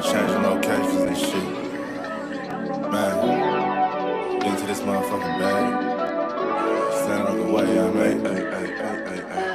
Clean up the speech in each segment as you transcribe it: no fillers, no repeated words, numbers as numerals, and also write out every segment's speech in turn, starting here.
on changing locations and shit. Man, get into this motherfucking bag. Stand on the way, I mean.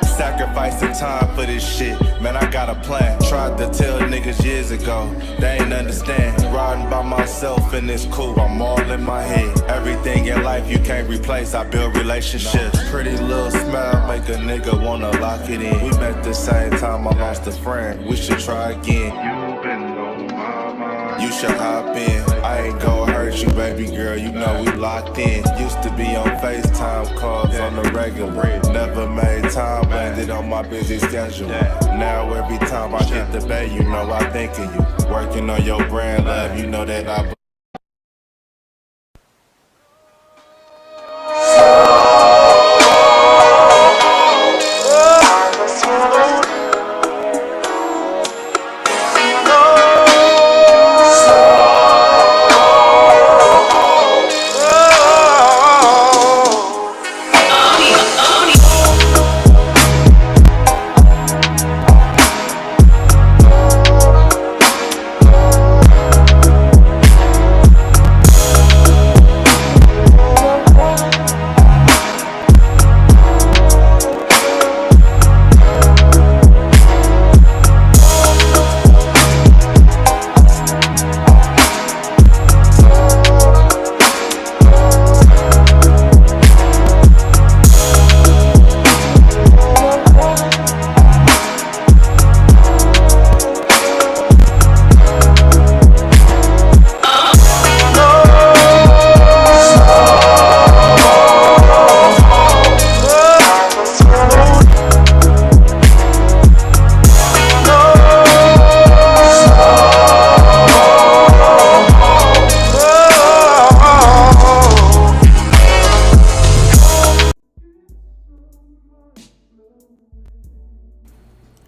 Sacrificing time for this shit. Man, I got a plan. Tried to tell niggas years ago. They ain't understand. Riding by myself and it's cool. I'm all in my head. Everything in life you can't replace. I build relationships. Pretty little smile make a nigga wanna lock it in. We met the same time I lost a friend. We should try again. You been on my mind. You should hop in. I ain't gon' hurt you, baby girl. You know we locked in. Used to be on FaceTime calls on the regular. Never made time, landed on my busy schedule. Now every time I hit the bay, you know I think of you. Working on your brand, love, you know that I.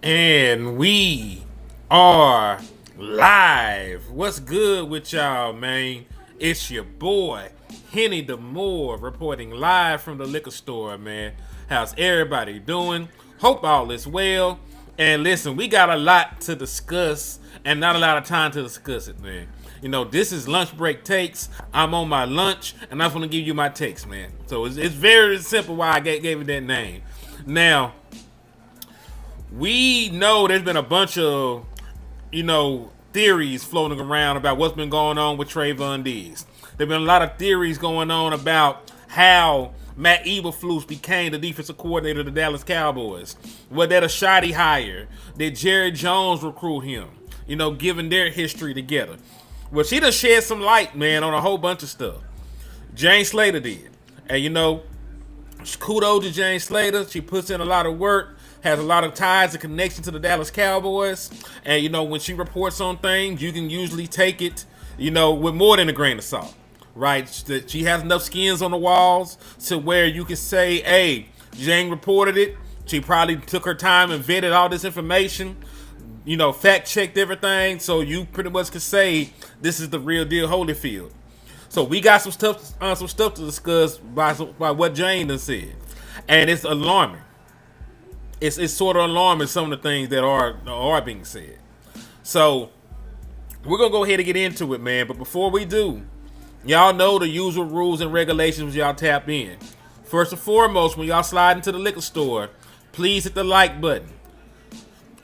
And we are live. What's good with y'all, man? It's your boy, Henny DeMoore, reporting live from the liquor store, man. How's everybody doing? Hope all is well. And listen, we got a lot to discuss and not a lot of time to discuss it, man. You know, this is lunch break takes. I'm on my lunch, and I just want to give you my takes, man. So it's very simple why I gave it that name. Now, we know there's been a bunch of, theories floating around about what's been going on with Trevon. There've been a lot of theories going on about how Matt Eberflus became the defensive coordinator of the Dallas Cowboys. Was that a shoddy hire? Did Jerry Jones recruit him? Given their history together. Well, she done shed some light, man, on a whole bunch of stuff. Jane Slater did. And, kudos to Jane Slater. She puts in a lot of work. Has a lot of ties and connection to the Dallas Cowboys. And, when she reports on things, you can usually take it, with more than a grain of salt, right? She has enough skins on the walls to where you can say, hey, Jane reported it. She probably took her time and vetted all this information, fact-checked everything. So you pretty much could say this is the real deal Holyfield. So we got some stuff to discuss by what Jane done said. And it's alarming. It's sort of alarming some of the things that are being said. So we're gonna go ahead and get into it, man. But before we do, y'all know the usual rules and regulations y'all tap in. First and foremost, when y'all slide into the liquor store, please hit the like button.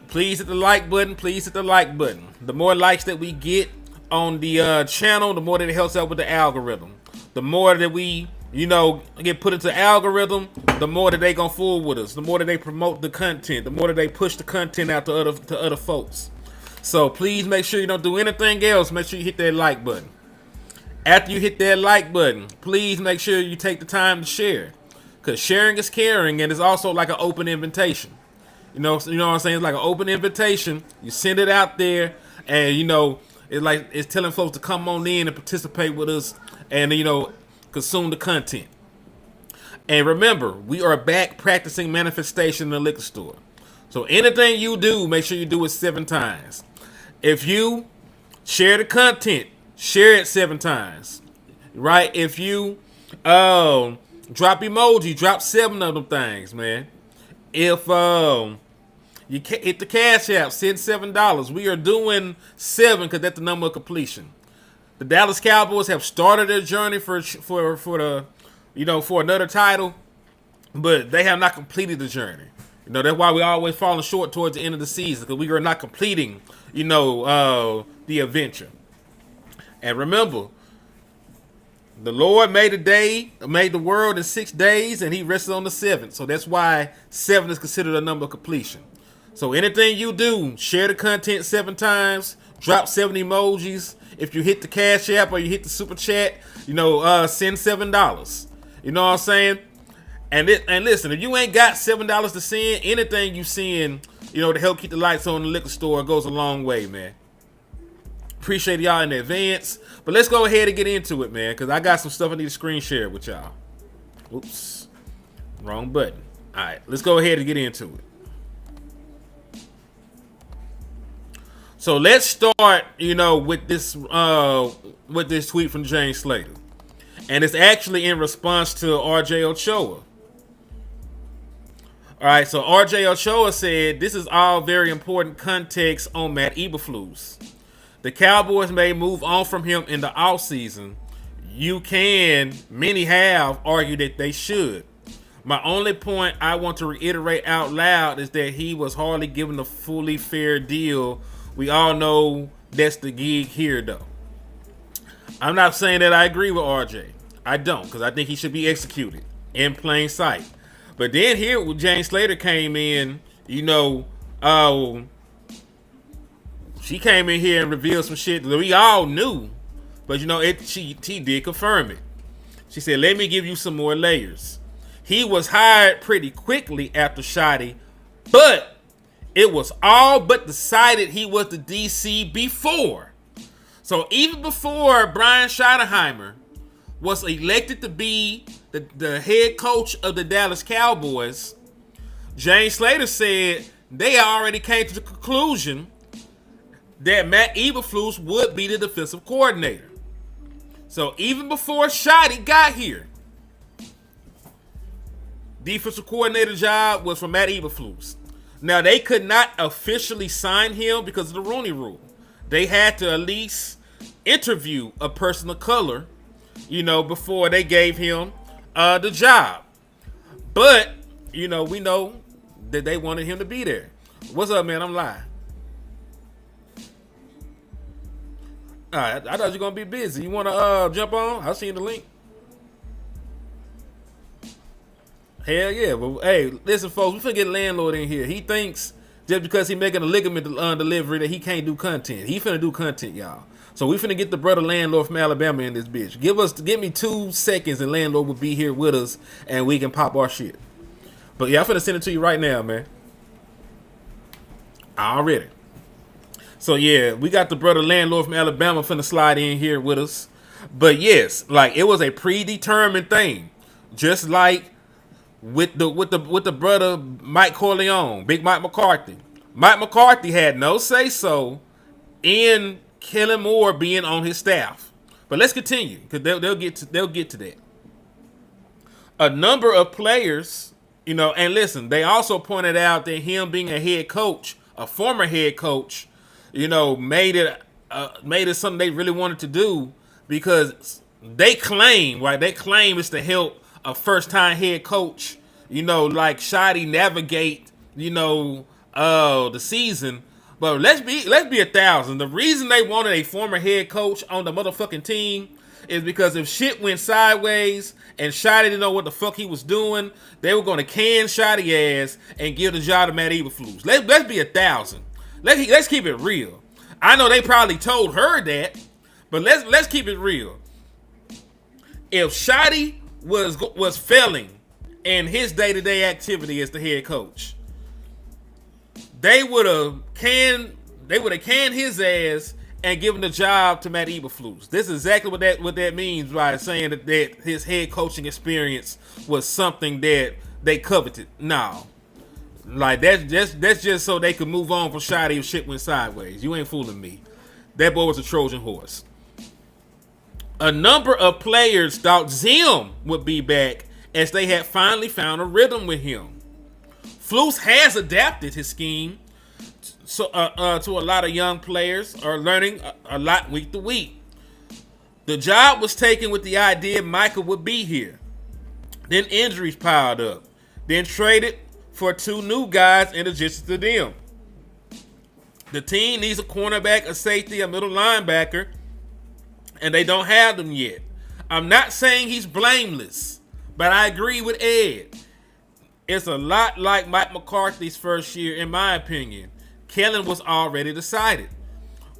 Please hit the like button. Please hit the like button. The more likes that we get on the channel, the more that it helps out with the algorithm. The more that we get put into the algorithm, the more that they gonna fool with us, the more that they promote the content, the more that they push the content out to other folks. So please make sure you don't do anything else. Make sure you hit that like button. After you hit that like button, please make sure you take the time to share, because sharing is caring, and it's also like an open invitation. You know what I'm saying? It's like an open invitation. You send it out there, and it's telling folks to come on in and participate with us, and consume the content. And remember, we are back practicing manifestation in the liquor store. So anything you do, make sure you do it 7 times. If you share the content, share it 7 times. Right? If you drop emoji, drop 7 of them things, man. If You hit the cash app, send $7. We are doing 7 because that's the number of completion. The Dallas Cowboys have started their journey for the, for another title, but they have not completed the journey. That's why we always falling short towards the end of the season, because we are not completing, the adventure. And remember, the Lord made the world in 6 days, and he rested on the 7th. So that's why 7 is considered a number of completion. So anything you do, share the content 7 times, drop 7 emojis. If you hit the Cash App or you hit the Super Chat, send $7. You know what I'm saying? And listen, if you ain't got $7 to send, anything you send, to help keep the lights on in the liquor store goes a long way, man. Appreciate y'all in advance. But let's go ahead and get into it, man, because I got some stuff I need to screen share with y'all. Oops. Wrong button. All right, let's go ahead and get into it. So let's start, with this tweet from James Slater. And it's actually in response to RJ Ochoa. All right, so RJ Ochoa said, this is all very important context on Matt Eberflus. The Cowboys may move on from him in the offseason. Many have argued that they should. My only point I want to reiterate out loud is that he was hardly given a fully fair deal. We all know that's the gig here, though. I'm not saying that I agree with RJ. I don't, because I think he should be executed in plain sight. But then here, when James Slater came in, she came in here and revealed some shit that we all knew. But, she did confirm it. She said, let me give you some more layers. He was hired pretty quickly after Shotty, but it was all but decided he was the DC before. So even before Brian Schottenheimer was elected to be the head coach of the Dallas Cowboys, James Slater said they already came to the conclusion that Matt Eberflus would be the defensive coordinator. So even before Shotty got here, defensive coordinator job was for Matt Eberflus. Now, they could not officially sign him because of the Rooney Rule. They had to at least interview a person of color, before they gave him the job. But, we know that they wanted him to be there. What's up, man? I'm live. All right, I thought you were going to be busy. You want to jump on? I'll see you in the link. Hell yeah. Well, hey, listen, folks, we finna get landlord in here. He thinks just because he making a ligament delivery that he can't do content. He finna do content, y'all. So we finna get the brother landlord from Alabama in this bitch. Give me 2 seconds and landlord will be here with us and we can pop our shit. But yeah, I'm finna send it to you right now, man. Already. So yeah, we got the brother landlord from Alabama finna slide in here with us. But yes, like it was a predetermined thing. Just like with the brother Mike Corleone, Big Mike McCarthy. Mike McCarthy had no say so in Kellen Moore being on his staff. But let's continue because they'll get to that. A number of players, and listen, they also pointed out that him being a head coach, a former head coach, made it something they really wanted to do because they claim, right? They claim it's to help a first-time head coach, like Shotty navigate, the season. But let's be 1,000. The reason they wanted a former head coach on the motherfucking team is because if shit went sideways and Shotty didn't know what the fuck he was doing, they were going to can Shotty ass and give the job to Matt Eberflus. Let's be 1,000. Let's keep it real. I know they probably told her that, but let's keep it real. If Shotty was failing in his day-to-day activity as the head coach, they would have canned his ass and given the job to Matt Eberflus. This is exactly what that means by saying that his head coaching experience was something that they coveted. No. Like that's just so they could move on from Shotty if shit went sideways. You ain't fooling me. That boy was a Trojan horse. A number of players thought Zim would be back as they had finally found a rhythm with him. Flus has adapted his scheme to a lot of young players are learning a lot week to week. The job was taken with the idea Michael would be here. Then injuries piled up. Then traded for 2 new guys in addition to them. The team needs a cornerback, a safety, a middle linebacker, and they don't have them yet. I'm not saying he's blameless, but I agree with Ed. It's a lot like Mike McCarthy's first year, in my opinion. Kellen was already decided.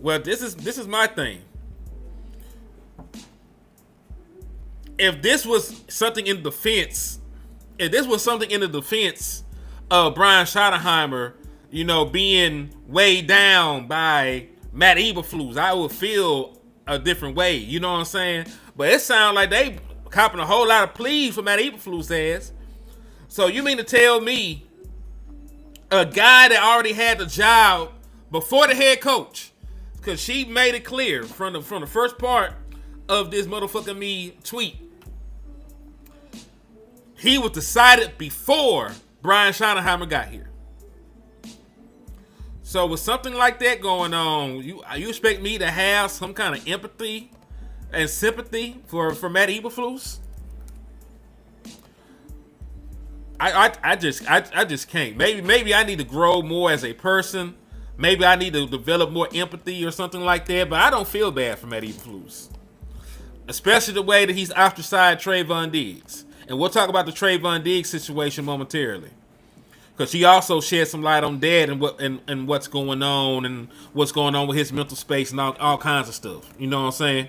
Well, this is my thing. If this was something in defense, of Brian Schottenheimer, being weighed down by Matt Eberflus, I would feel a different way. You know what I'm saying? But it sounds like they copping a whole lot of pleas for Matt Eberflus' ass. So you mean to tell me a guy that already had the job before the head coach, because she made it clear from the first part of this motherfucking me tweet, he was decided before Brian Schottenheimer got here. So with something like that going on, you expect me to have some kind of empathy and sympathy for Matt Eberflus? I just can't. Maybe I need to grow more as a person. Maybe I need to develop more empathy or something like that. But I don't feel bad for Matt Eberflus, especially the way that he's ostracized Trevon Diggs. And we'll talk about the Trevon Diggs situation momentarily, because he also shed some light on that and what's going on with his mental space and all kinds of stuff. You know what I'm saying?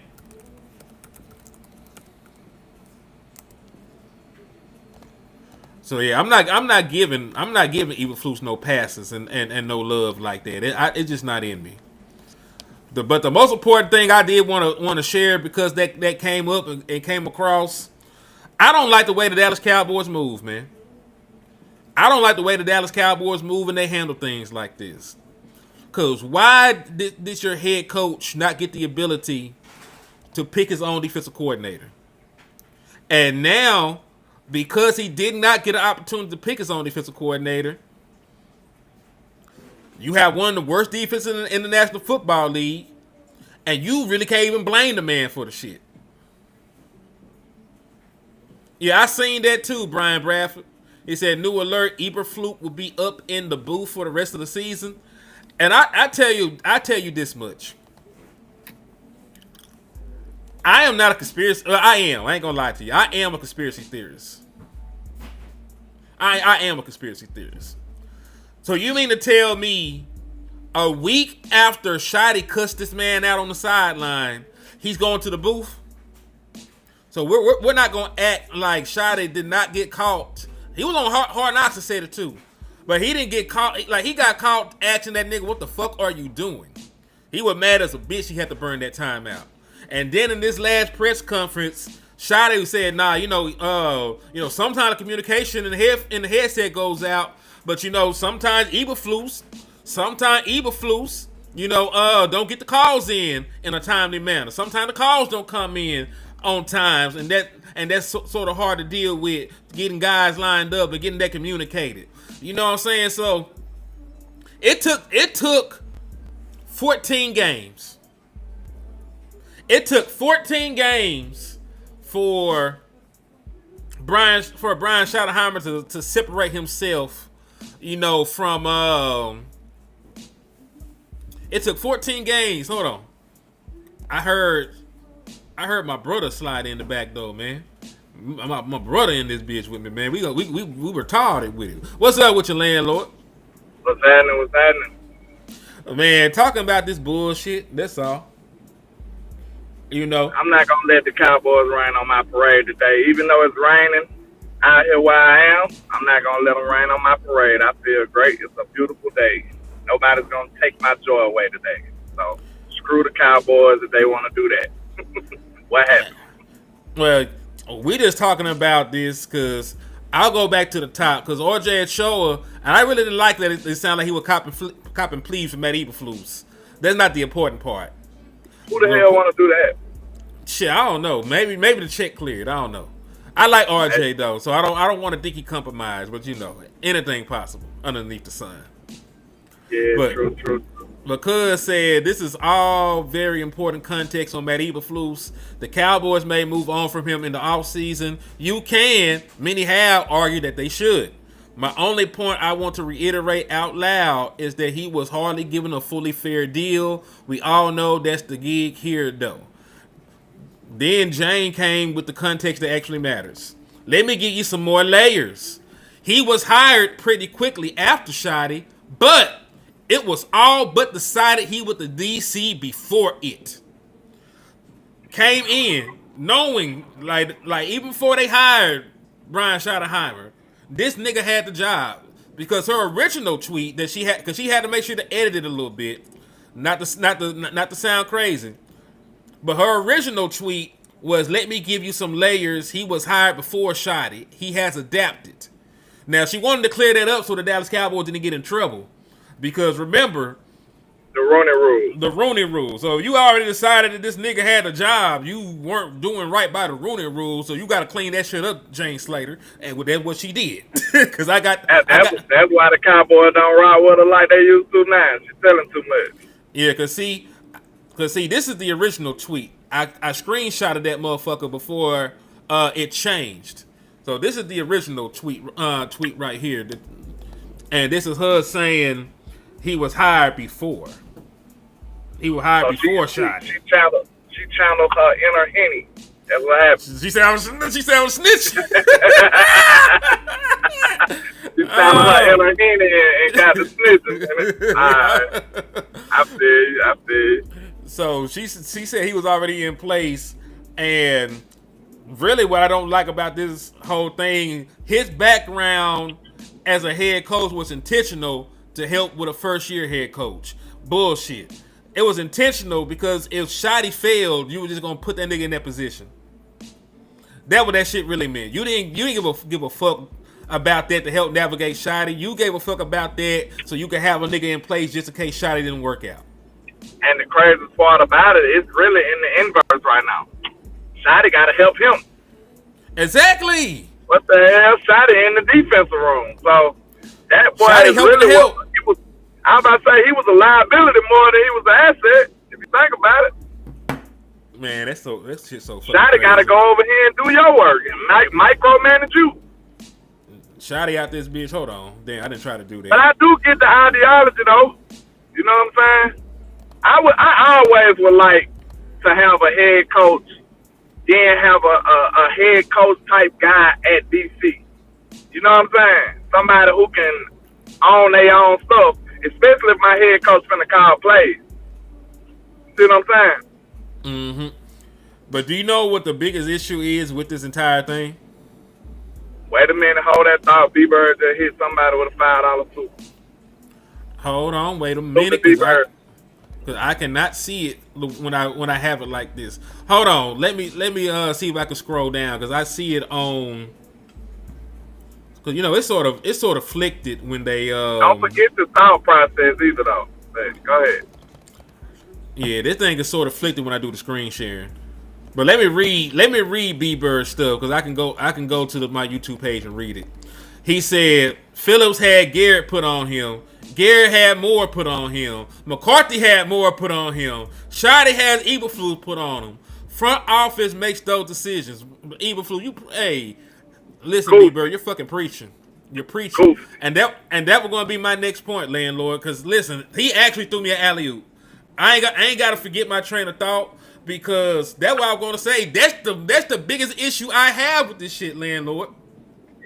So yeah, I'm not giving Eberflus no passes and no love like that. It's just not in me. But the most important thing I did want to share, because that came up and came across, I don't like the way the Dallas Cowboys move, man. I don't like the way the Dallas Cowboys move and they handle things like this. Because why did your head coach not get the ability to pick his own defensive coordinator? And now, because he did not get an opportunity to pick his own defensive coordinator, you have one of the worst defenses in the National Football League, and you really can't even blame the man for the shit. Yeah, I seen that too, Brian Bradford. He said, new alert, Eberflus will be up in the booth for the rest of the season. And I tell you this much. I am not a conspiracy. I ain't gonna lie to you. I am a conspiracy theorist. I am a conspiracy theorist. So you mean to tell me a week after Shotty cussed this man out on the sideline, he's going to the booth? So we're not gonna act like Shotty did not get caught. He was on Hard Knocks to say it too, but he didn't get caught. Like, he got caught asking that nigga, "What the fuck are you doing?" He was mad as a bitch. He had to burn that time out. And then in this last press conference, Shotty said, "Nah, sometimes the communication in the headset goes out, but sometimes Eberflus, don't get the calls in a timely manner. Sometimes the calls don't come in on times, and that's sort of hard to deal with, getting guys lined up and getting that communicated. You know what I'm saying? So it took 14 games. It took 14 games for Brian Schottenheimer to separate himself, from it took 14 games. Hold on. I heard my brother slide in the back door, man. My brother in this bitch with me, man. We were retarded with it. What's up with your landlord? What's happening? Man, talking about this bullshit. That's all. I'm not gonna let the Cowboys rain on my parade today. Even though it's raining out here where I am, I'm not gonna let them rain on my parade. I feel great. It's a beautiful day. Nobody's gonna take my joy away today. So screw the Cowboys if they want to do that. What happened? Well, we just talking about this because I'll go back to the top, because RJ Ochoa, and I really didn't like that it sounded like he was copping pleas from Matt Eberflus. That's not the important part. Who the hell want to do that? Shit, I don't know. Maybe the check cleared. I don't know. I like RJ though, so I don't want to think he compromised, but anything possible underneath the sun. Yeah, But true. because said this is all very important context on Matt Eberflus. The Cowboys may move on from him in the offseason. Many have argued that they should. My only point I want to reiterate out loud is that he was hardly given a fully fair deal. We all know that's the gig here, though. Then Jane came with the context that actually matters. Let me give you some more layers. He was hired pretty quickly after Shotty, but it was all but decided he was the DC before it. Came in knowing, like even before they hired Brian Schottenheimer, this nigga had the job because her original tweet that she had, because she had to make sure to edit it a little bit, not to sound crazy, but her original tweet was, "Let me give you some layers. He was hired before Shotty. He has adapted." Now she wanted to clear that up so the Dallas Cowboys didn't get in trouble, because remember the Rooney Rule. So you already decided that this nigga had a job. You weren't doing right by the Rooney Rule, so you got to clean that shit up, Jane Slater. And that's what she did. Because that's why the Cowboys don't ride with her like they used to now. She's telling too much. Yeah, because see, this is the original tweet. I screenshotted that motherfucker before it changed. So this is the original tweet right here. And this is her saying he was hired before. He was hired before Shotty. She channeled her inner Henny. That's what happened. She said I was snitch. She channeled her inner Henny and got the snitches. Alright. I feel you. So she said he was already in place, and really what I don't like about this whole thing, his background as a head coach was intentional to help with a first-year head coach. Bullshit. It was intentional because if Shotty failed, you were just gonna put that nigga in that position. That's what that shit really meant. You didn't give a fuck about that to help navigate Shotty. You gave a fuck about that so you could have a nigga in place just in case Shotty didn't work out. And the craziest part about it, it's really in the inverse right now. Shotty got to help him. Exactly. What the hell? Shotty in the defensive room. So that boy Shotty is really help. I was about to say he was a liability more than he was an asset. If you think about it. Man, that shit so fucking Shotty got to go over here and do your work and micromanage you. Shotty out this bitch. Hold on. Damn, I didn't try to do that. But I do get the ideology though. You know what I'm saying? I always would like to have a head coach, then have a head coach type guy at DC. You know what I'm saying? Somebody who can own their own stuff, especially if my head coach finna call plays. See what I'm saying? Mm-hmm. But do you know what the biggest issue is with this entire thing? Wait a minute, hold that thought. B-Bird just hit somebody with a $5 suit. Hold on, wait a minute, because I cannot see it when I have it like this. Hold on, let me see if I can scroll down, because I see it on. Because it's sort of flicked it when they. Don't forget the thought process either, though. Hey, go ahead. Yeah, this thing is sort of flicked when I do the screen sharing. But let me read B-Bird stuff, because I can go to my YouTube page and read it. He said Phillips had Garrett put on him. Garrett had more put on him. McCarthy had more put on him. Shotty has Eberflus put on him. Front office makes those decisions. Eberflus, listen, cool. B-Bird, you're fucking preaching. You're preaching. Cool. And that was going to be my next point, landlord. Because listen, he actually threw me an alley-oop. I ain't got to forget my train of thought, because that's what I'm going to say. That's the biggest issue I have with this shit, landlord.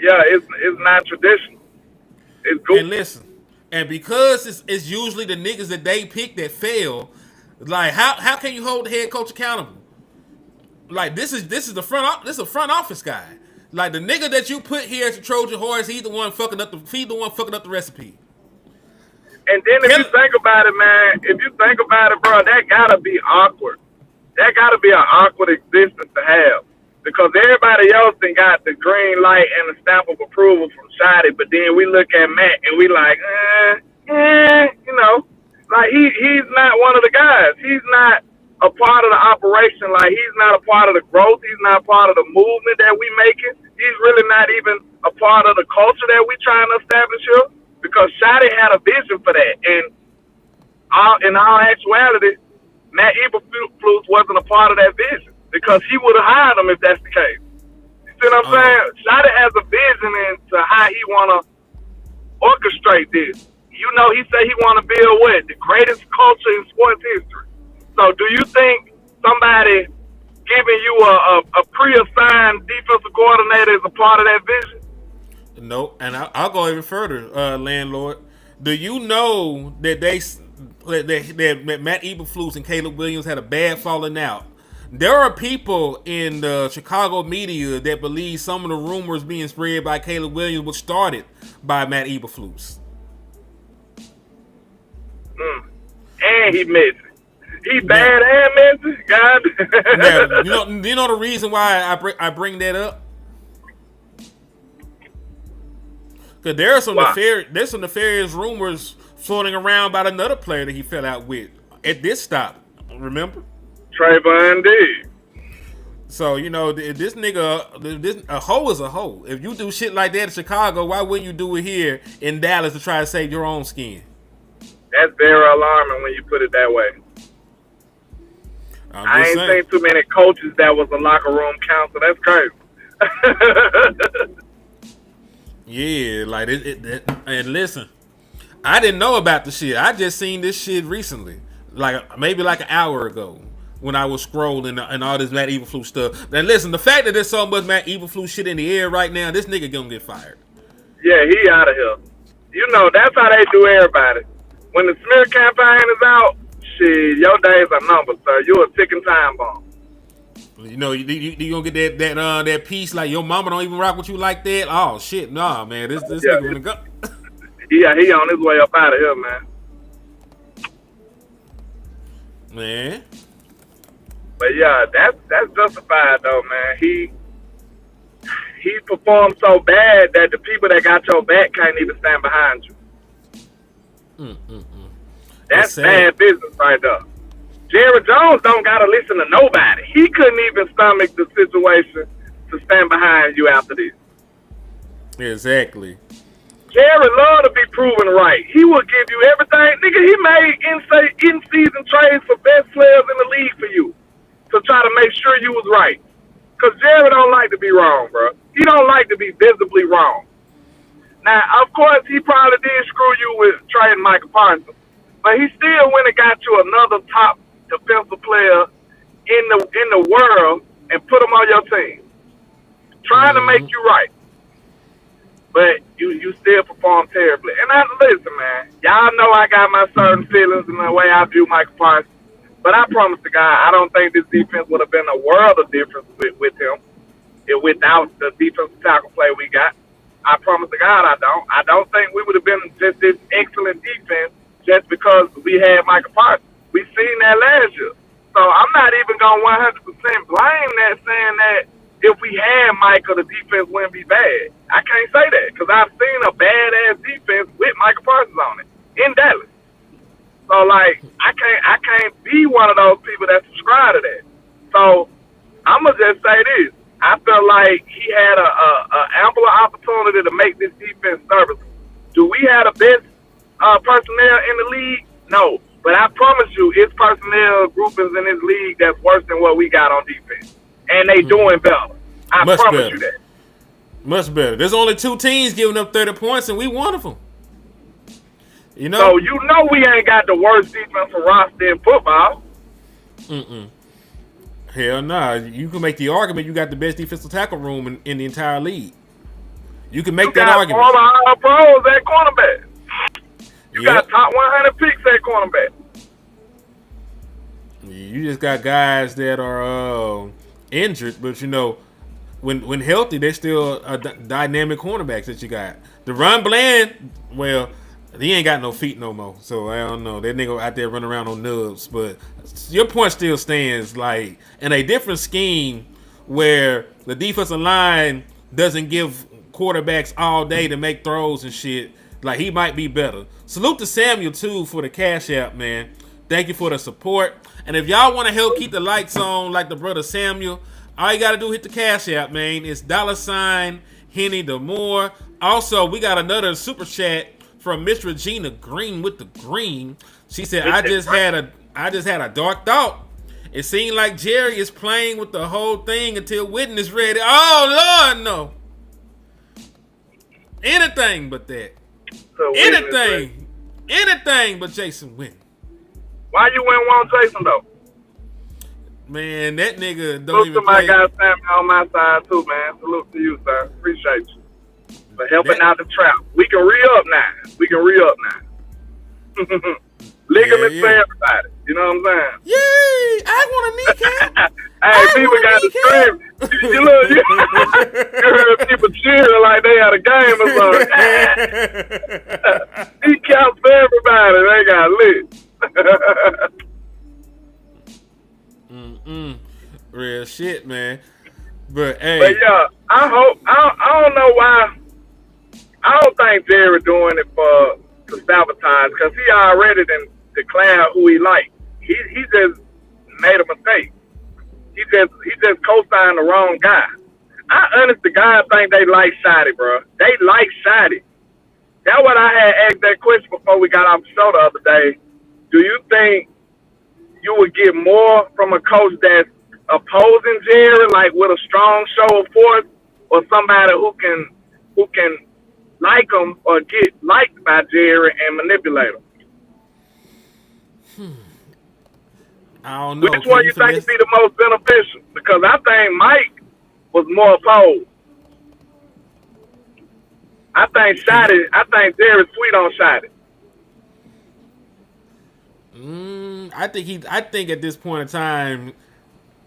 Yeah, it's not traditional. It's good. And listen, and because it's usually the niggas that they pick that fail, like how can you hold the head coach accountable? Like this is the front office guy. Like the nigga that you put here as a Trojan horse, he's the one fucking up the recipe. And then if you think about it, man, bro, that gotta be awkward. That gotta be an awkward existence to have. Because everybody else then got the green light and the stamp of approval from Shotty, but then we look at Matt and we like, like he's not one of the guys. He's not a part of the operation. Like, he's not a part of the growth. He's not a part of the movement that we making. He's really not even a part of the culture that we trying to establish here, because Shotty had a vision for that. And in all actuality, Matt Eberflus wasn't a part of that vision, because he would have hired him if that's the case. You see what I'm saying? Shotty has a vision into how he want to orchestrate this. You know, he said he want to build what? The greatest culture in sports history. So do you think somebody giving you a pre-assigned defensive coordinator is a part of that vision? No, and I'll go even further, landlord. Do you know that that Matt Eberflus and Caleb Williams had a bad falling out? There are people in the Chicago media that believe some of the rumors being spread by Caleb Williams was started by Matt Eberflus. And he missed it. He bad and messy, God. Now, you know the reason why I bring that up? Because there's some nefarious rumors floating around about another player that he fell out with at this stop. Remember? Trevon D. So, you know, this nigga, a hoe is a hoe. If you do shit like that in Chicago, why wouldn't you do it here in Dallas to try to save your own skin? That's very alarming when you put it that way. I ain't seen too many coaches that was a locker room counselor. That's crazy. Yeah, like and listen, I didn't know about the shit. I just seen this shit recently, maybe an hour ago when I was scrolling and all this Matt Eberflus stuff. And listen, the fact that there's so much Matt Eberflus shit in the air right now, this nigga gonna get fired. Yeah, he out of here. You know, that's how they do everybody. When the smear campaign is out, shit, your days are numbered, sir. You're a ticking time bomb. You know, you gonna get that piece like your mama don't even rock with you like that. Oh shit, nah, man, this nigga gonna go. Yeah, he on his way up out of here, man. Man. But yeah, that's justified though, man. He performed so bad that the people that got your back can't even stand behind you. That's bad business right there. Jerry Jones don't gotta listen to nobody. He couldn't even stomach the situation to stand behind you after this. Exactly. Jerry love to be proven right. He will give you everything. Nigga, he made in-season trades for best players in the league for you to try to make sure you was right. Because Jerry don't like to be wrong, bro. He don't like to be visibly wrong. Now, of course, he probably did screw you with trading Michael Parsons, but he still went and got you another top defensive player in the world and put him on your team, trying to make you right. But you still perform terribly. And listen, man, y'all know I got my certain feelings in the way I view Michael Parsons, but I promise to God, I don't think this defense would have been a world of difference with him without the defensive tackle play we got. I promise to God I don't. I don't think we would have been just this excellent defense just because we had Michael Parsons. We seen that last year. So I'm not even going to 100% blame that, saying that if we had Michael, the defense wouldn't be bad. I can't say that because I've seen a badass defense with Michael Parsons on it in Dallas. So, like, I can't be one of those people that subscribe to that. So I'm going to just say this. I feel like he had a ample opportunity to make this defense serviceable. Do we have the best personnel in the league? No. But I promise you, it's personnel groupings in this league that's worse than what we got on defense. And they doing better. I promise you that. Much better. There's only 2 teams giving up 30 points, and we one of them. You know? So you know we ain't got the worst defensive roster in football. Hell nah. You can make the argument you got the best defensive tackle room in the entire league. You can make that argument. You got former pros at cornerback. You got top 100 picks at cornerback. You just got guys that are injured, but you know, when healthy, they're still dynamic cornerbacks that you got. DeRon Bland, well, he ain't got no feet no more, so I don't know. That nigga out there running around on nubs, but your point still stands. Like, in a different scheme where the defensive line doesn't give quarterbacks all day to make throws and shit, like, he might be better. Salute to Samuel, too, for the cash app, man. Thank you for the support. And if y'all want to help keep the lights on like the brother Samuel, all you got to do hit the Cash App, man. It's $Henny DeMore. Also, we got another super chat from Miss Regina Green with the green. She said, I just had a dark thought. It seemed like Jerry is playing with the whole thing until Witten is ready. Oh, Lord, no. Anything but that. So Anything but Jason Witten. Why you wouldn't want Jason, though? Man, that nigga don't even Somebody play. got Sammy on my side, too, man. Salute to you, sir. Appreciate you for helping out the trap. We can re-up now. Ligaments for everybody. You know what I'm saying? Yay! I want a kneecap. Hey, people got to scream. You heard people cheering like they had a game or something. Kneecaps for everybody. They got lit. Real shit, man. But hey, But yeah, I don't know why. I don't think Jerry doing it to sabotage because he already declared who he liked. He just made a mistake. He just co-signed the wrong guy. I honest to God think they like Shotty, bro. They like Shotty. That's what I had asked that question before we got off the show the other day. Do you think you would get more from a coach that's opposing Jerry, like with a strong show of force, or somebody who can like him or get liked by Jerry and manipulate him? I don't know. Which one you think would be the most beneficial? Because I think Mike was more opposed. I think Jerry's sweet on Shotty. I think at this point in time,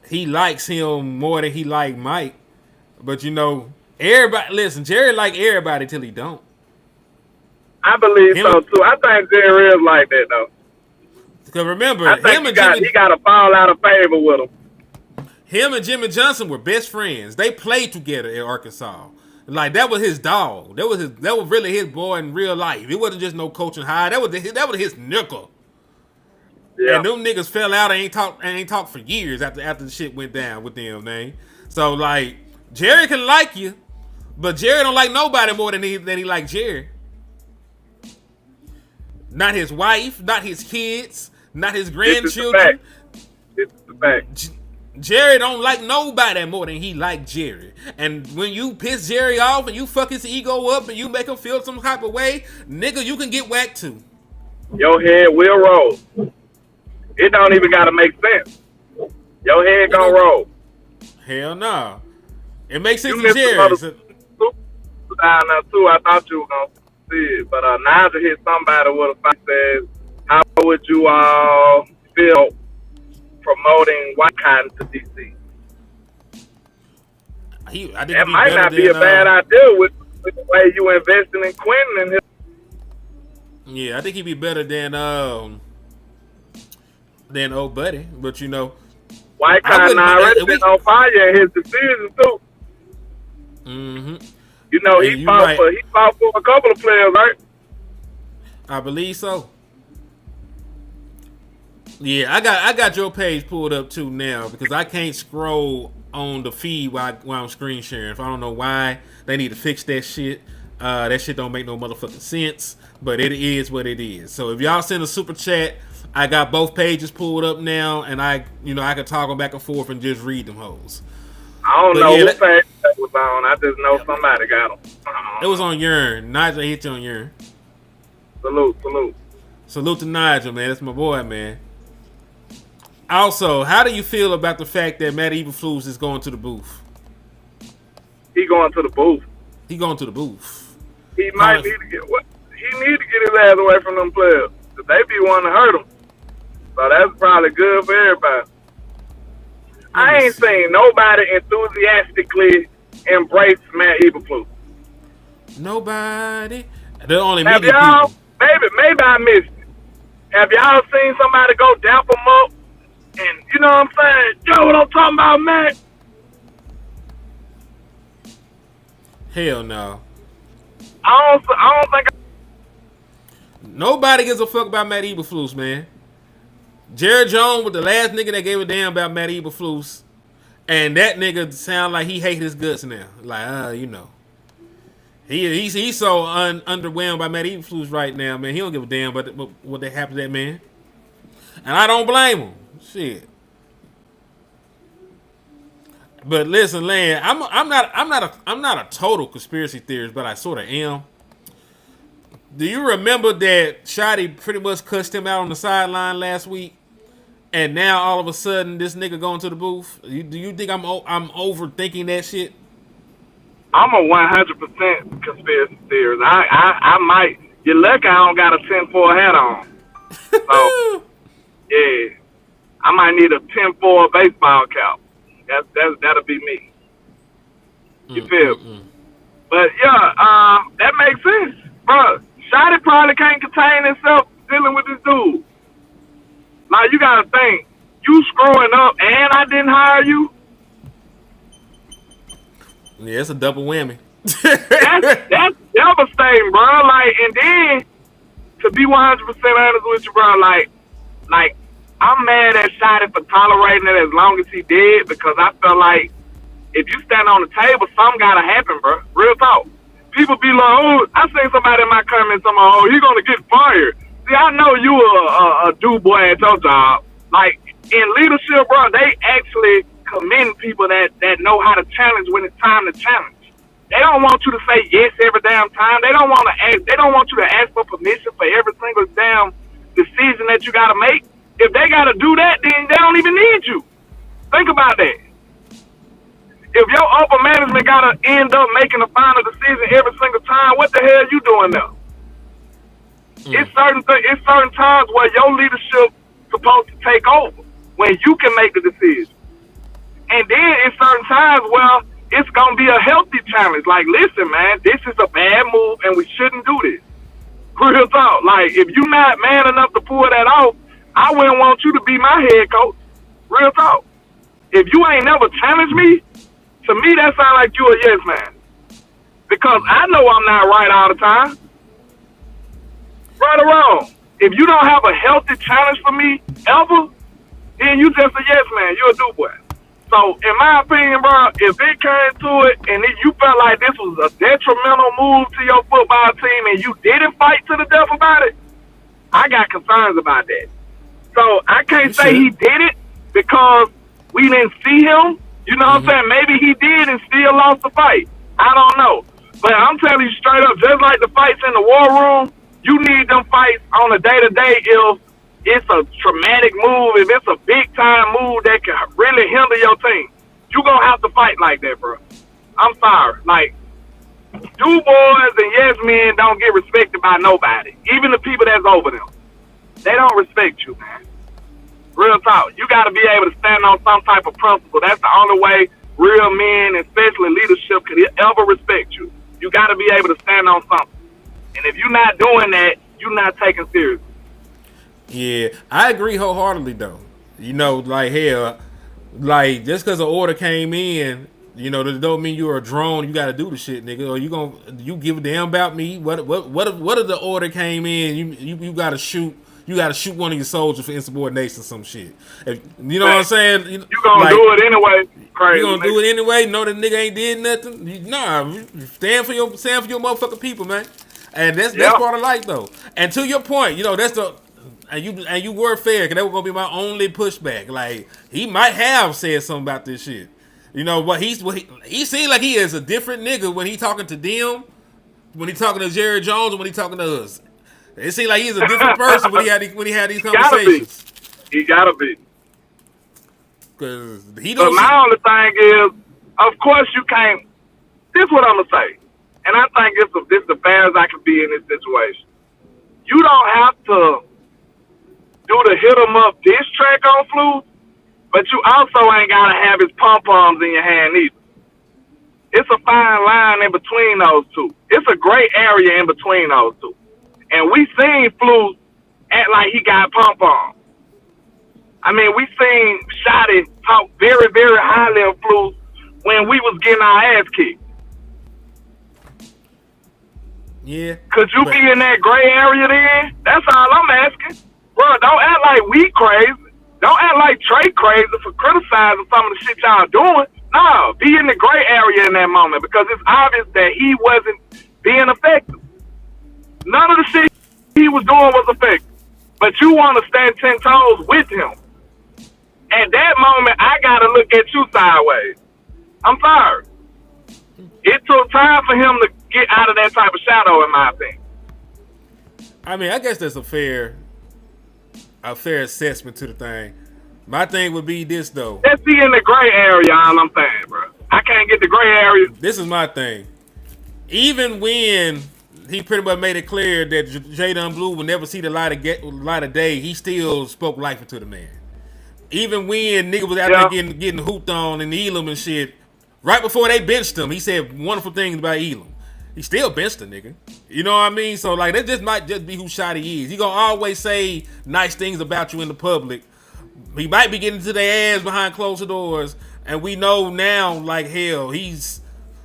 he likes him more than he liked Mike. But everybody, listen, Jerry like everybody till he don't. I believe so too. I think Jerry is like that though. Because remember, I think he got to fall out of favor with him. Him and Jimmy Johnson were best friends. They played together in Arkansas. Like that was his dog. That was really his boy in real life. It wasn't just no coaching high. That was his nickel. Yeah. And them niggas fell out and ain't talked for years after the shit went down with them, man. So like Jerry can like you, but Jerry don't like nobody more than he like Jerry. Not his wife, not his kids, not his grandchildren. It's the fact. Jerry don't like nobody more than he like Jerry. And when you piss Jerry off and you fuck his ego up and you make him feel some type of way, nigga, you can get whacked too. Your head will roll. It don't even gotta make sense. Your head gonna roll. Hell no. It makes sense You to Jerry. down there too. I thought you were gonna see it, but Nigel hit somebody with a fight. Says, "How would you all feel promoting White Cotton to DC?" That might not be a bad idea with the way you investing in Quentin and him. Yeah, I think he'd be better than old buddy, but White Cotton already been on fire in his decision too. Mm-hmm. He fought for a couple of players, right? I believe so. Yeah, I got your page pulled up too now because I can't scroll on the feed while I'm screen sharing. If I don't know why they need to fix that shit. That shit don't make no motherfucking sense, but it is what it is. So if y'all send a super chat, I got both pages pulled up now, and I can toggle back and forth and just read them hoes. I don't know what page that was on. I just know somebody got them. It was on Yearn. Nigel hit you on Yearn. Salute to Nigel, man. That's my boy, man. Also, how do you feel about the fact that Matt Eberflus is going to the booth? He going to the booth. He might need to get his ass away from them players. Cause they be wanting to hurt him. So that's probably good for everybody. I ain't seen nobody enthusiastically embrace Matt Eberflus. Nobody. They're only have media y'all, people. Maybe I missed it. Have y'all seen somebody go dap him up? And you know what I'm saying? Yo, what I'm talking about, Matt? Hell no. I don't think. Nobody gives a fuck about Matt Eberflus, man. Jerry Jones was the last nigga that gave a damn about Matt Eberflus, and that nigga sound like he hate his guts now. Like, he's so underwhelmed by Matt Eberflus right now, man. He don't give a damn about what they happened to that man, and I don't blame him. Shit. But listen, Lan, I'm not a total conspiracy theorist, but I sort of am. Do you remember that Shotty pretty much cussed him out on the sideline last week, and now all of a sudden this nigga going to the booth? Do you think I'm overthinking that shit? I'm a 100% conspiracy theorist. I might. You're lucky I don't got a 10-4 hat on. So yeah, I might need a 10-4 baseball cap. That'll be me. You feel me? But yeah, that makes sense, bro. Shotty probably can't contain himself dealing with this dude. Now you gotta think, you screwing up and I didn't hire you. Yeah, it's a double whammy. that's devastating, bro. Like, and then to be 100% honest with you, bro, like I'm mad at Shotty for tolerating it as long as he did, because I felt like if you stand on the table, something gotta happen, bro. Real talk. People be like, oh, I seen somebody in my comments, I'm like, oh, he gonna get fired. See, I know you a dude boy at your job. Like, in leadership, bro, they actually commend people that know how to challenge when it's time to challenge. They don't want you to say yes every damn time. They don't want you to ask for permission for every single damn decision that you gotta make. If they gotta do that, then they don't even need you. Think about that. If your upper management gotta end up making a final decision every single time, what the hell you doing now? It's certain times where your leadership supposed to take over, when you can make the decision. And then it's certain times where it's gonna be a healthy challenge. Like, listen, man, this is a bad move and we shouldn't do this. Real talk. Like, if you're not man enough to pull that off, I wouldn't want you to be my head coach. Real talk. If you ain't never challenged me, to me that sounds like you a yes man. Because I know I'm not right all the time. Right or wrong. If you don't have a healthy challenge for me ever, then you just a yes man. You're a do boy. So, in my opinion, bro, if it came to it and you felt like this was a detrimental move to your football team and you didn't fight to the death about it, I got concerns about that. So, I can't say he did it because we didn't see him. You know what I'm saying? Maybe he did and still lost the fight. I don't know. But I'm telling you straight up, just like the fights in the war room, you need them fights on a day-to-day if it's a traumatic move, if it's a big-time move that can really hinder your team. You going to have to fight like that, bro. I'm sorry. Like, do boys and yes men don't get respected by nobody, even the people that's over them. They don't respect you, man. Real talk. You got to be able to stand on some type of principle. That's the only way real men, especially leadership, could ever respect you. You got to be able to stand on something. And if you're not doing that, you're not taken seriously. Yeah, I agree wholeheartedly, though. You know, like, hell, like, just because an order came in, you know, that don't mean you're a drone. You got to do the shit, nigga. Or you give a damn about me? What if the order came in? You got to shoot. You got to shoot one of your soldiers for insubordination or some shit. You know what I'm saying? You gonna do it anyway. Crazy, you gonna do it anyway? Know the nigga ain't did nothing? Nah, stand for your motherfucking people, man. And that's part of life, though. And to your point, you know, that's the and you were fair, because that was gonna be my only pushback. Like, he might have said something about this shit. You know, he seemed like he is a different nigga when he talking to them, when he talking to Jerry Jones, and when he talking to us. It seemed like he's a different person when he had these conversations. He gotta be. Cause he don't. But my only thing is, of course you can't. This is what I'm gonna say, and I think this is the fairest I can be in this situation. You don't have to do the hit 'em up diss track on Flu, but you also ain't gotta have his pom poms in your hand either. It's a fine line in between those two. It's a gray area in between those two. And we seen Flu act like he got pom-pom. I mean, we seen Shotty talk very, very highly of Flu when we was getting our ass kicked. Yeah. Could you be in that gray area then? That's all I'm asking. Bro, don't act like we crazy. Don't act like Trey crazy for criticizing some of the shit y'all doing. No, be in the gray area in that moment because it's obvious that he wasn't being effective. None of the shit he was doing was effective. But you want to stand 10 toes with him. At that moment, I got to look at you sideways. I'm sorry. It took time for him to get out of that type of shadow, in my opinion. I mean, I guess that's a fair assessment to the thing. My thing would be this, though. Let's be in the gray area, all I'm saying, bro. I can't get the gray area. This is my thing. Even when he pretty much made it clear that Jadon Blue would never see the light of day, he still spoke life into the man. Even when nigga was out there getting hooped on in Elam and shit, right before they benched him, he said wonderful things about Elam. He still benched the nigga. You know what I mean? So, like, that just might just be who shot he is. He gonna always say nice things about you in the public. He might be getting to their ass behind closed doors, and we know now, like hell, he's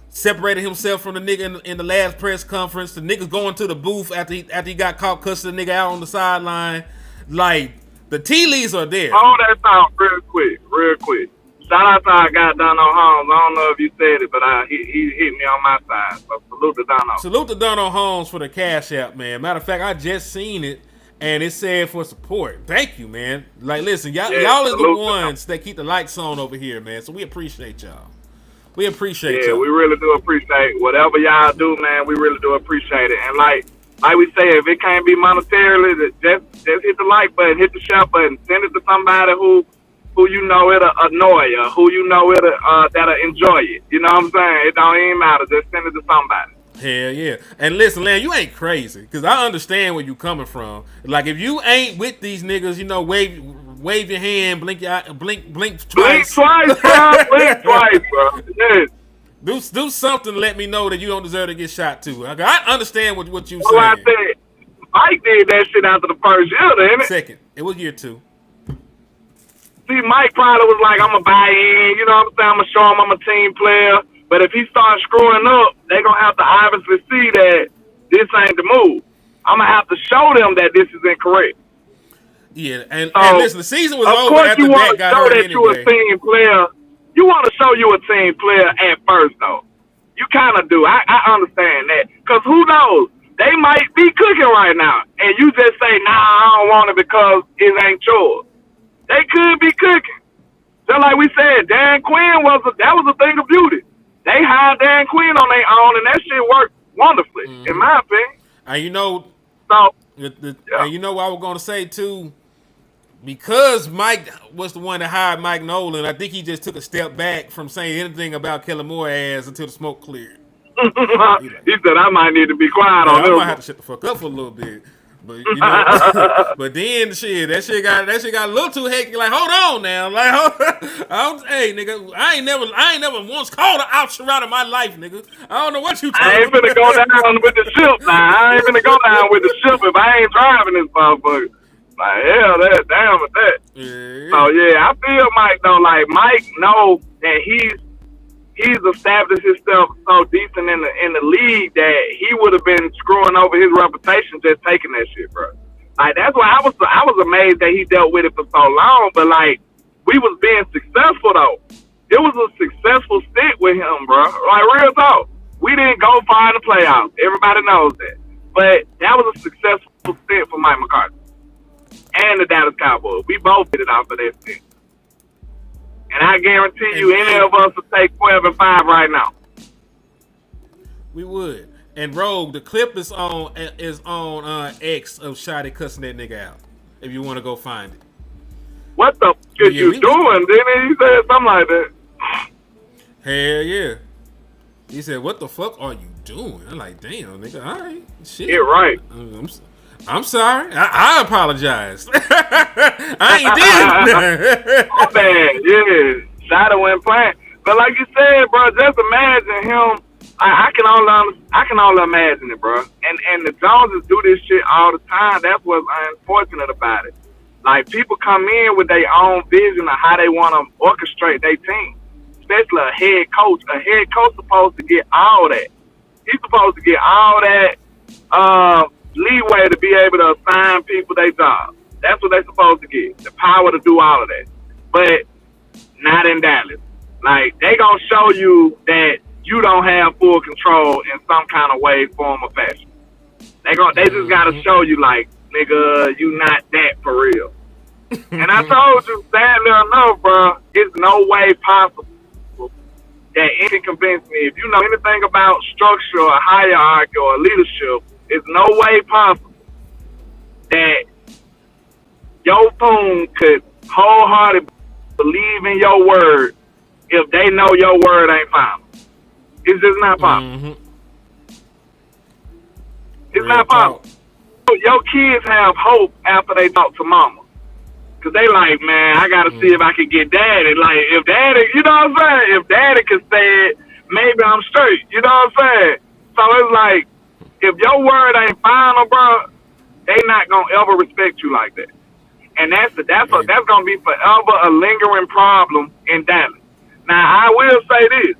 separated himself from the nigga in the last press conference. The nigga's going to the booth after he got caught cussing the nigga out on the sideline. Like, the tea leaves are there. Hold that thought real quick. Shout out to our guy Dono Holmes. I don't know if you said it, but he hit me on my side. So salute to Dono. Salute to Dono Holmes for the Cash App, man. Matter of fact, I just seen it, and it said for support. Thank you, man. Like, listen, y'all is the ones that keep the lights on over here, man. So we appreciate y'all. We appreciate y'all. Yeah, we really do appreciate whatever y'all do, man. We really do appreciate it. And like we say, if it can't be monetarily, just hit the like button, hit the share button, send it to somebody who you know it'll annoy you, who you know that'll enjoy it. You know what I'm saying? It don't even matter. Just send it to somebody. Hell yeah. And listen, Lan, you ain't crazy, because I understand where you coming from. Like, if you ain't with these niggas, you know, wave your hand, blink twice. Blink twice, bro. Blink twice, bro. Yes. Do something to let me know that you don't deserve to get shot too. I understand what you saying. Well, I said, Mike did that shit after the first year, didn't it? Second. It was year 2. See, Mike probably was like, I'm going to buy in. You know what I'm saying? I'm going to show him I'm a team player. But if he starts screwing up, they're going to have to obviously see that this ain't the move. I'm going to have to show them that this is incorrect. Yeah, and listen, the season was over after you that got hurt anyway. You're a team player. You want to show you a team player at first, though. You kind of do. I understand that. Because who knows? They might be cooking right now. And you just say, nah, I don't want it because it ain't yours. They could be cooking. Just like we said, Dan Quinn was a thing of beauty. They hired Dan Quinn on their own, and that shit worked wonderfully, in my opinion. And you know, so, and you know what I was going to say, too? Because Mike was the one that hired Mike Nolan, I think he just took a step back from saying anything about Kellen Moore ass until the smoke cleared. He said, I might need to be quiet on this. I might have to shut the fuck up for a little bit. But you know, but then that shit got a little too hectic. Like, hold on now, like, hey nigga, I ain't never once called an out out of my life, nigga. I don't know what you. I ain't finna go down with the ship now. I ain't finna go down with the ship if I ain't driving this motherfucker. Like, hell, that damn with that. Yeah. So yeah, I feel Mike though. Like Mike know that he's established himself so decent in the league that he would have been screwing over his reputation just taking that shit, bro. Like, that's why I was amazed that he dealt with it for so long. But like, we was being successful though. It was a successful stint with him, bro. Like, real talk. We didn't go far in the playoffs. Everybody knows that. But that was a successful stint for Mike McCarthy and the Dallas Cowboys. We both did it off of that stint. And I guarantee you, any of us would take 12-5 right now. We would. And Rogue, the clip is on X of Shotty cussing that nigga out. If you want to go find it. What the fuck you doing? Didn't he say something like that? Hell yeah. He said, "What the fuck are you doing?" I'm like, "Damn, nigga. All right, shit. Yeah, right. I'm sorry. I apologize. I ain't did. My bad. Yeah, Shadow went playing. But like you said, bro, just imagine him. I can only imagine it, bro. And the Joneses do this shit all the time. That's what's unfortunate about it. Like, people come in with their own vision of how they want to orchestrate their team. Especially a head coach. A head coach supposed to get all that. He's supposed to get all that leeway to be able to assign people their job. That's what they're supposed to get. The power to do all of that. But not in Dallas. Like, they gonna show you that you don't have full control in some kind of way, form, or fashion. They just gotta show you, like, nigga, you not that for real. And I told you, sadly enough, bro, it's no way possible that any can convince me. If you know anything about structure or hierarchy or leadership, it's no way possible that your phone could wholeheartedly believe in your word if they know your word ain't final. It's just not possible. It's Real not possible. Your kids have hope after they talk to mama. Cause they like, man, I gotta see if I can get daddy. Like, if daddy, you know what I'm saying? If daddy can say it, maybe I'm straight. You know what I'm saying? So it's like, if your word ain't final, bro, they not gonna ever respect you like that. And that's gonna be forever a lingering problem in Dallas. Now, I will say this: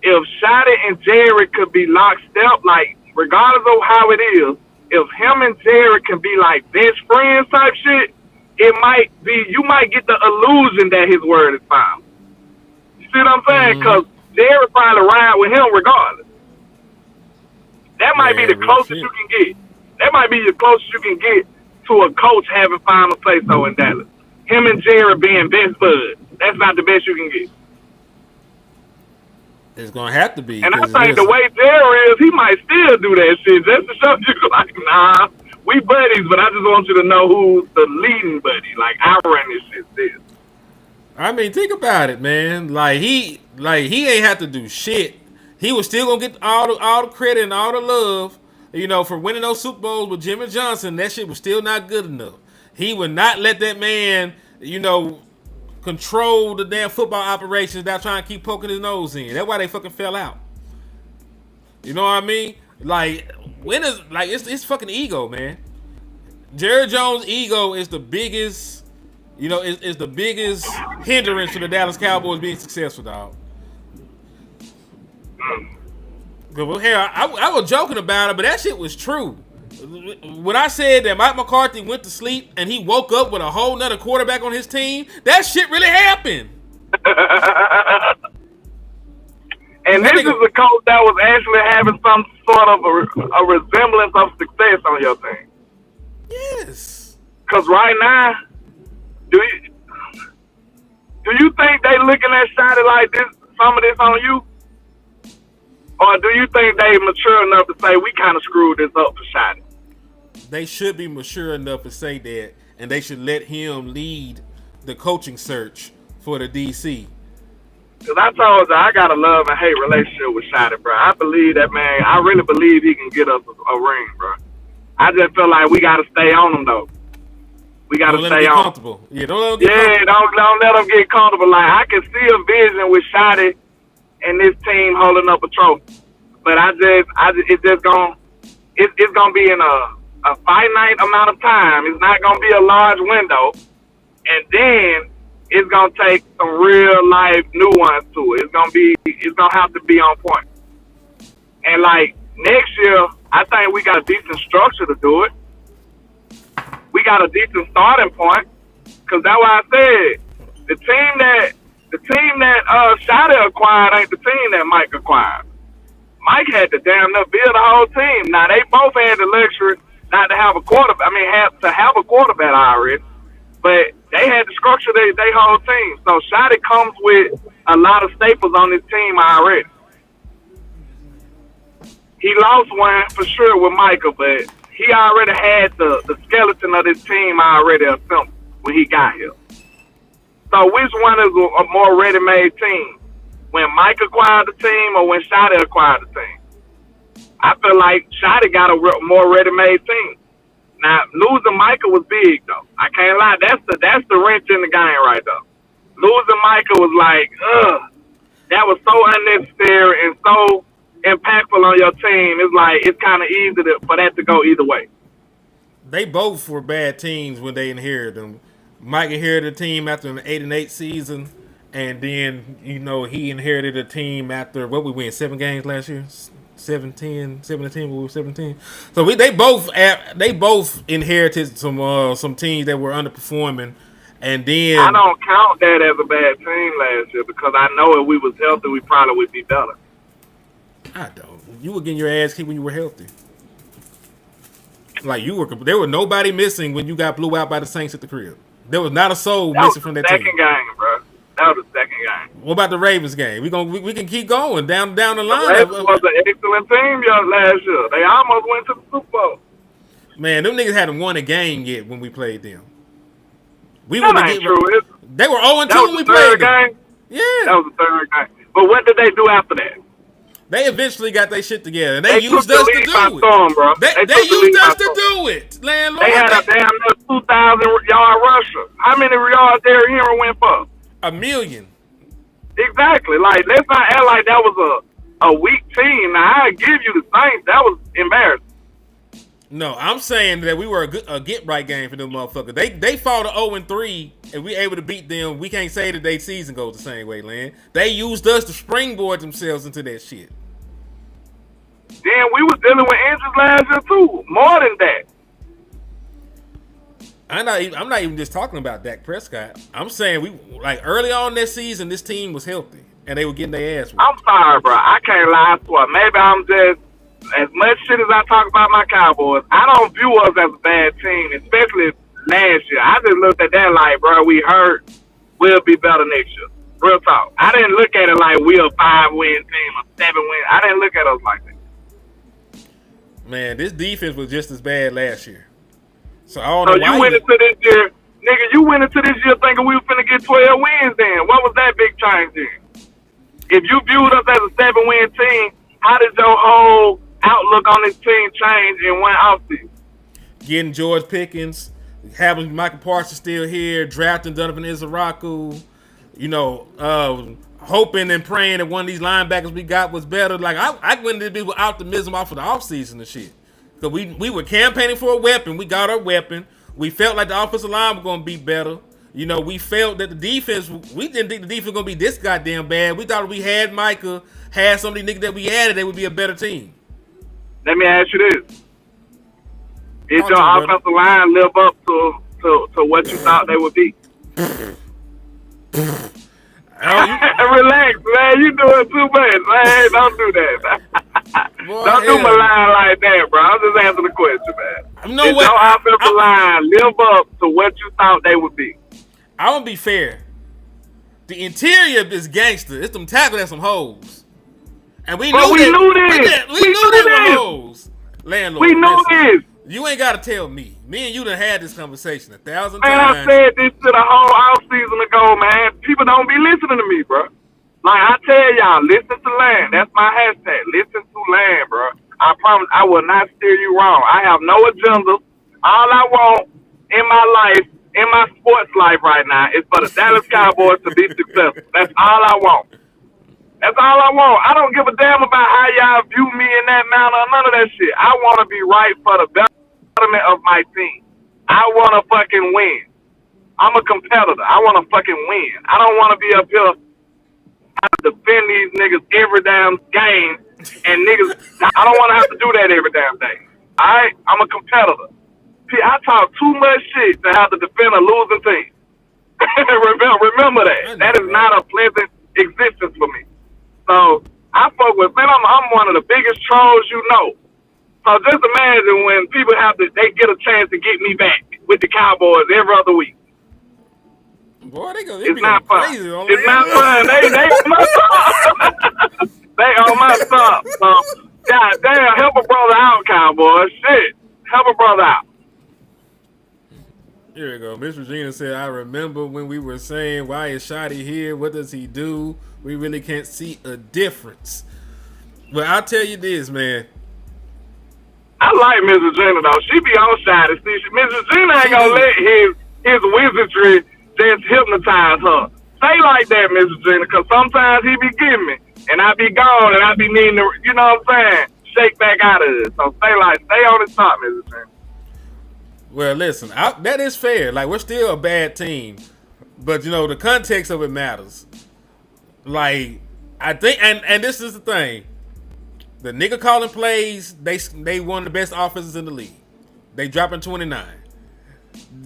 if Shotty and Jerry could be lockstep, like, regardless of how it is, if him and Jerry can be like best friends type shit, it might be, you might get the illusion that his word is final. You see what I'm saying? Because Jerry probably ride with him regardless. That might be the closest you can get. That might be the closest you can get to a coach having final say so in Dallas. Him and Jerry being best buds. That's not the best you can get. It's gonna have to be. And I think the way Jerry is, he might still do that shit just to show you, like, nah, we buddies, but I just want you to know who's the leading buddy. Like, I run this shit still. I mean, think about it, man. Like he ain't have to do shit. He was still gonna get all the credit and all the love, you know, for winning those Super Bowls with Jimmy Johnson. That shit was still not good enough. He would not let that man, you know, control the damn football operations without trying to keep poking his nose in. That's why they fucking fell out. You know what I mean? Like, it's fucking ego, man. Jerry Jones' ego is the biggest, you know, is the biggest hindrance to the Dallas Cowboys being successful, dog. Hell, I was joking about it, but that shit was true. When I said that Mike McCarthy went to sleep and he woke up with a whole nother quarterback on his team, that shit really happened. And this is a coach that was actually having some sort of a resemblance of success on your team. Yes. Because right now, do you think they looking at Shotty like this, some of this on you? Or do you think they mature enough to say, we kind of screwed this up for Shotty? They should be mature enough to say that, and they should let him lead the coaching search for the DC. Because I told you, I got a love and hate relationship with Shotty, bro. I believe that, man. I really believe he can get us a ring, bro. I just feel like we got to stay on him, though. We got to stay on comfortable. Yeah, don't let him get comfortable. Don't let him get comfortable. Like, I can see a vision with Shotty and this team holding up a trophy. But it's gonna be in a finite amount of time. It's not gonna be a large window. And then it's gonna take some real life nuance to it. It's gonna have to be on point. And like next year, I think we got a decent structure to do it. We got a decent starting point. Cause that's why I said the team that Shotty acquired ain't the team that Mike acquired. Mike had to damn near build the whole team. Now they both had the luxury not to have a quarterback. To have a quarterback already, but they had to structure their whole team. So Shotty comes with a lot of staples on his team already. He lost one for sure with Micah, but he already had the skeleton of his team already assembled when he got here. So which one is a more ready-made team? When Mike acquired the team or when Shotty acquired the team? I feel like Shotty got a more ready-made team. Now, losing Micah was big, though. I can't lie. That's the wrench in the game right there. Losing Micah was like, that was so unnecessary and so impactful on your team. It's like, it's kind of easy for that to go either way. They both were bad teams when they inherited them. Mike inherited a team after an 8-8 season, and then, you know, he inherited a team after, what we win, 7 games last year? 17 when we were 17. So they both inherited some teams that were underperforming, and then I don't count that as a bad team last year because I know if we was healthy, we probably would be better. I don't. You were getting your ass kicked when you were healthy. Like there were nobody missing when you got blew out by the Saints at the crib. There was not a soul missing from that team. Second game, bro. That was the second game. What about the Ravens game? We can keep going down the line. The Ravens was an excellent team last year. They almost went to the Super Bowl. Man, them niggas hadn't won a game yet when we played them. That ain't true. They were 0-2 when we played them. Yeah. That was the third game. But what did they do after that? They eventually got their shit together. And they used us to do it. Bro. They used us to do it. Landlord. They had a damn 2,000-yard rusher. How many yards Derrick Henry went for? 1 million. Exactly. Like, let's not act like that was a weak team. Now, I give you the Saints. That was embarrassing. No, I'm saying that we were a get right game for them motherfuckers. They fall to 0-3 and we able to beat them. We can't say that their season goes the same way, Land. They used us to springboard themselves into that shit. Then we was dealing with injuries last year too. More than that. I'm not even just talking about Dak Prescott. I'm saying early on this season, this team was healthy and they were getting their ass whipped. I'm sorry, bro. I can't lie to it. Maybe I'm just, as much shit as I talk about my Cowboys, I don't view us as a bad team, especially last year. I just looked at that like, bro, we hurt. We'll be better next year. Real talk. I didn't look at it like we're a 5-win team, a 7-win. I didn't look at us like that. Man, this defense was just as bad last year. So I don't know why you went into this year, nigga, you went into this year thinking we were finna get 12 wins then. What was that big change then? If you viewed us as a 7-win team, how did your whole outlook on this team change in one offseason? Getting George Pickens, having Michael Parsons still here, drafting Donovan Izaraku, hoping and praying that one of these linebackers we got was better. Like I went into this with optimism off of the offseason and shit. Because we were campaigning for a weapon. We got our weapon. We felt like the offensive line was going to be better. We felt that the defense, we didn't think the defense was going to be this goddamn bad. We thought if we had Micah, had some of these niggas that we added, they would be a better team. Let me ask you this. Did your offensive line live up to what you thought they would be? Relax, man. You doing too much, man. Don't do that. Boy, don't do my line like that, bro. I'm just answering the question, man. Did your offensive line live up to what you thought they would be? I want to be fair. The interior is gangster. It's them tackles and some hoes. And we knew this. We knew they were hoes. Landlord, we knew this. You ain't got to tell me. Me and you done had this conversation 1,000 times. Man, I said this to the whole offseason ago, man. People don't be listening to me, bro. Like, I tell y'all, listen to Land. That's my hashtag. Listen to Land, bro. I promise I will not steer you wrong. I have no agenda. All I want in my life, in my sports life right now, is for the Dallas Cowboys to be successful. That's all I want. That's all I want. I don't give a damn about how y'all view me in that manner or none of that shit. I want to be right for the betterment of my team. I want to fucking win. I'm a competitor. I want to fucking win. I don't want to be up here to defend these niggas every damn game. And niggas, I don't want to have to do that every damn day. All right? I'm a competitor. See, I talk too much shit to have to defend a losing team. Remember that. That is not a pleasant existence for me. So I fuck with, man, I'm one of the biggest trolls you know. So just imagine when people they get a chance to get me back with the Cowboys every other week. Boy, it's not fun. It's not fun. They on my top. They on my top. So, God damn, help a brother out, Cowboys. Shit. Help a brother out. Here we go. Miss Regina said, I remember when we were saying, why is Shotty here? What does he do? We really can't see a difference. Well, I'll tell you this, man. I like Miss Regina, though. She be on Shotty. See, Miss Regina ain't going to let his wizardry just hypnotize her. Say like that, Miss Regina, because sometimes he be getting me. And I be gone, and I be needing to, you know what I'm saying, shake back out of it. So stay on the top, Miss Regina. Well, listen, that is fair. Like, we're still a bad team. But, the context of it matters. Like, I think, and this is the thing. The nigga calling plays, they one of the best offenses in the league. They dropping 29.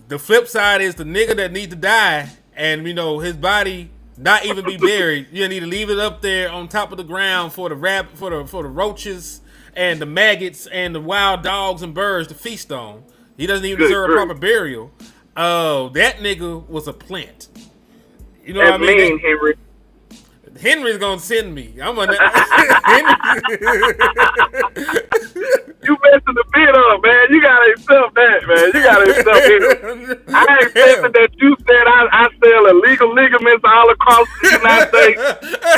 The flip side is the nigga that needs to die and his body not even be buried. You need to leave it up there on top of the ground for the roaches and the maggots and the wild dogs and birds to feast on. He doesn't even deserve a proper burial. That nigga was a plant. You know what I mean? Henry. Henry's gonna send me. I'm gonna. You messing the bit up, man. You gotta accept that, man. You gotta accept it. I accepted that you said I sell illegal ligaments all across the United States.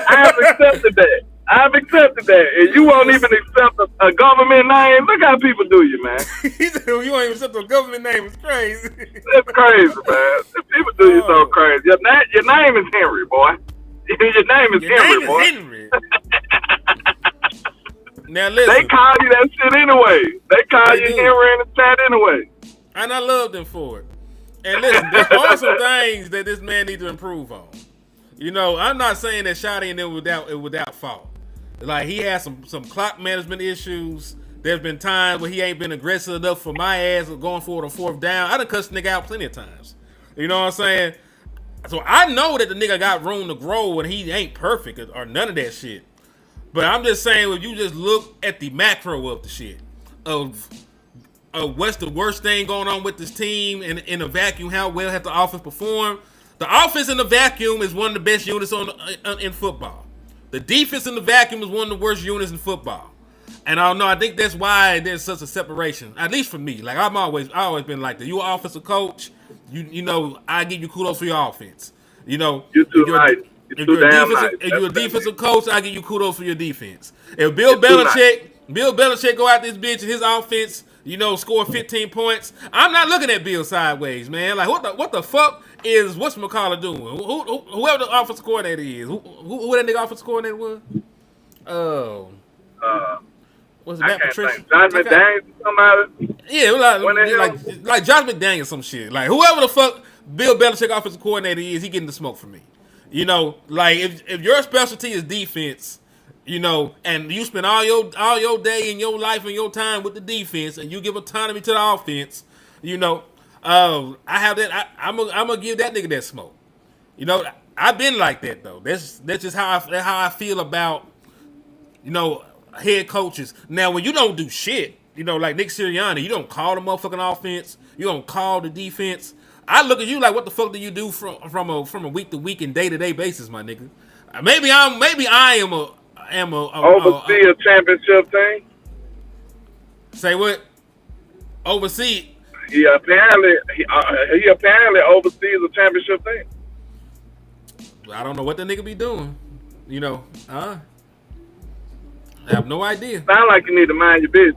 I have accepted that. And you won't even accept a government name. Look how people do you, man. You won't even accept a government name. It's crazy. It's crazy, man. People do you so crazy. Your name is Henry, boy. Your name is Henry, boy. Henry. Now listen. They call you that shit anyway. They call you Henry in the chat anyway. And I love them for it. And listen, there are some things that this man needs to improve on. I'm not saying that Shotty and them without fault. Like, he has some clock management issues. There's been times where he ain't been aggressive enough for my ass going forward on fourth down. I done cussed nigga out plenty of times. You know what I'm saying? So I know that the nigga got room to grow and he ain't perfect or none of that shit. But I'm just saying, when you just look at the macro of the shit, of what's the worst thing going on with this team and in a vacuum, how well has the offense performed? The offense in the vacuum is one of the best units in football. The defense in the vacuum is one of the worst units in football. And I don't know, I think that's why there's such a separation, at least for me. Like, I always been like that. You an offensive coach, I give you kudos for your offense. You're too nice. If you're a defensive coach, I give you kudos for your defense. If Bill Belichick go out this bitch and his offense, score 15 points, I'm not looking at Bill sideways, man. Like, what the fuck is whatchamacallit doing? Whoever the offensive coordinator is, who that nigga offensive coordinator was? Was it Matt Patricia? Josh McDaniels, somebody? Yeah, like Josh McDaniels, some shit. Like, whoever the fuck Bill Belichick offensive coordinator is, he getting the smoke from me. Like, if your specialty is defense, and you spend all your day and your life and your time with the defense, and you give autonomy to the offense, I have that. I'm gonna give that nigga that smoke. I've been like that though. That's just how I feel about head coaches. Now, when you don't do shit, like Nick Sirianni, you don't call the motherfucking offense, you don't call the defense. I look at you like, what the fuck do you do from a week to week and day to day basis, my nigga? Maybe I am a oversee a championship team. Say what? Oversee. He apparently oversees a championship team. I don't know what the nigga be doing. I have no idea. Sound like you need to mind your business.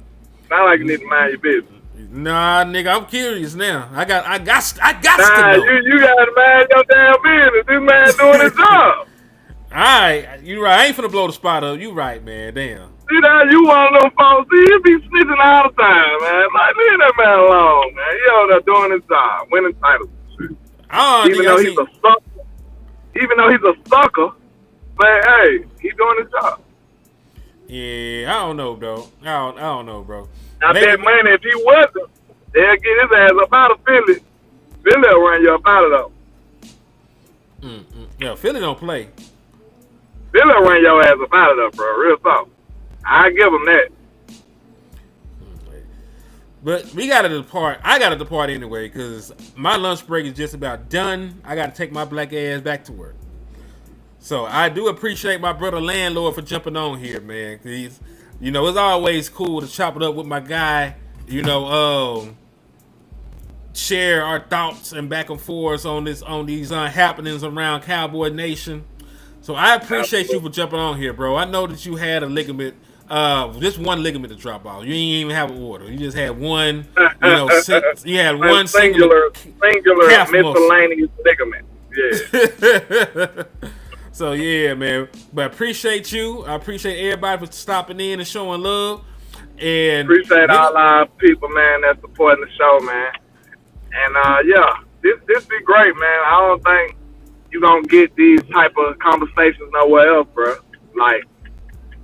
Nah, nigga, I'm curious now. I got Nah, to know. you gotta mind your damn business. This man doing his job. Alright, you right. I ain't finna blow the spot up. You right, man. Damn. See that? You one of them folks. See, he be snitching all the time, man. Like, leave that man alone, man. He out there doing his job, winning titles and shit. Even though he's a sucker, but hey, he's doing his job. Yeah, I don't know, though. I don't know, bro. I bet money if he wasn't, they'll get his ass up out of Philly. Philly will run you up out of though. Yeah, Philly don't play. Philly will run your ass up out of there, bro. Real talk. I give him that. But we got to depart. I got to depart anyway because my lunch break is just about done. I got to take my black ass back to work. So I do appreciate my brother landlord for jumping on here, man. He's, it's always cool to chop it up with my guy. Share our thoughts and back and forth on these happenings around Cowboy Nation. So I appreciate you for jumping on here, bro. I know that you had a ligament. Just one ligament to drop off. You didn't even have an order. You just had one. You had one singular miscellaneous ligament. Yeah. So yeah, man. But appreciate you. I appreciate everybody for stopping in and showing love. And appreciate all our people, man, that's supporting the show, man. And this be great, man. I don't think you're gonna get these type of conversations nowhere else, bro. Like,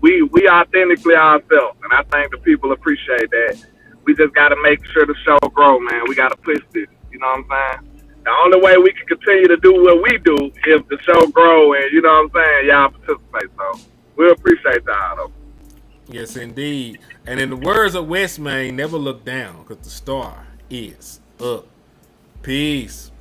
we authentically ourselves, and I think the people appreciate that. We just got to make sure the show grow, man. We got to push this. You know what I'm saying? The only way we can continue to do what we do is the show grow, and you know what I'm saying? Y'all participate. So we appreciate y'all, though. Yes, indeed. And in the words of Westmain, never look down, because the star is up. Peace.